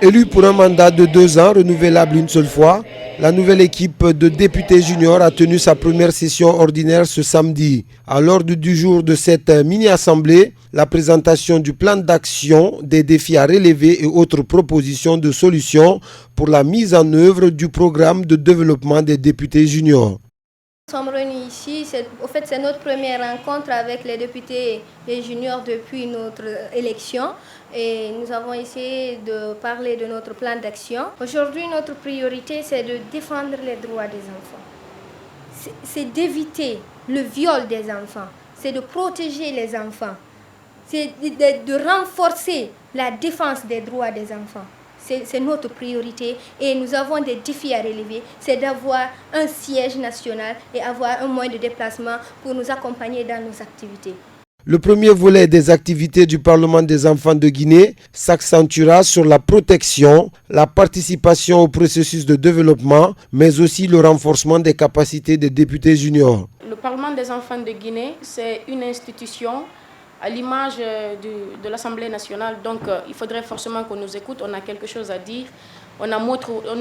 Élue pour un mandat de 2 ans, renouvelable une seule fois, la nouvelle équipe de députés juniors a tenu sa première session ordinaire ce samedi. À l'ordre du jour de cette mini-assemblée, la présentation du plan d'action, des défis à relever et autres propositions de solutions pour la mise en œuvre du programme de développement des députés juniors. Nous sommes réunis ici, c'est notre première rencontre avec les députés et juniors depuis notre élection et nous avons essayé de parler de notre plan d'action. Aujourd'hui, notre priorité, c'est de défendre les droits des enfants. C'est d'éviter le viol des enfants, c'est de protéger les enfants, c'est de renforcer la défense des droits des enfants. C'est notre priorité et nous avons des défis à relever. C'est d'avoir un siège national et avoir un moyen de déplacement pour nous accompagner dans nos activités. Le premier volet des activités du Parlement des enfants de Guinée s'accentuera sur la protection, la participation au processus de développement, mais aussi le renforcement des capacités des députés juniors. Le Parlement des enfants de Guinée, c'est une institution à l'image de l'Assemblée nationale. Donc il faudrait forcément qu'on nous écoute, on a quelque chose à dire, on a un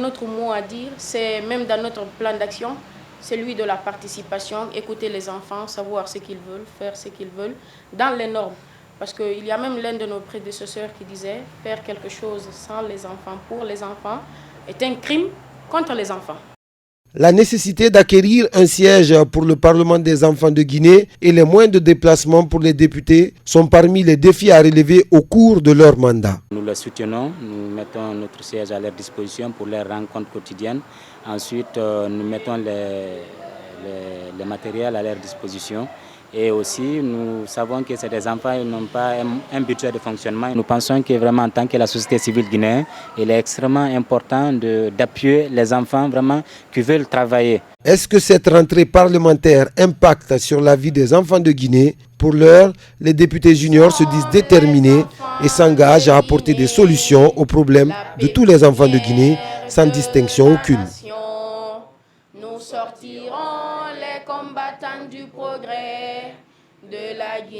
autre mot à dire, c'est même dans notre plan d'action, celui de la participation, écouter les enfants, savoir ce qu'ils veulent, faire ce qu'ils veulent, dans les normes. Parce qu'il y a même l'un de nos prédécesseurs qui disait « faire quelque chose sans les enfants, pour les enfants, est un crime contre les enfants ». La nécessité d'acquérir un siège pour le Parlement des enfants de Guinée et les moyens de déplacement pour les députés sont parmi les défis à relever au cours de leur mandat. Nous les soutenons, nous mettons notre siège à leur disposition pour leurs rencontres quotidiennes. Ensuite, nous mettons les matériels à leur disposition. Et aussi, nous savons que c'est des enfants qui n'ont pas un budget de fonctionnement. Nous pensons que vraiment, en tant que la société civile guinéenne, il est extrêmement important d'appuyer les enfants vraiment qui veulent travailler. Est-ce que cette rentrée parlementaire impacte sur la vie des enfants de Guinée? Pour l'heure, les députés juniors se disent déterminés et s'engagent à apporter des solutions aux problèmes de tous les enfants de Guinée, sans distinction aucune. Nous sortirons les combattants du progrès de la Guinée.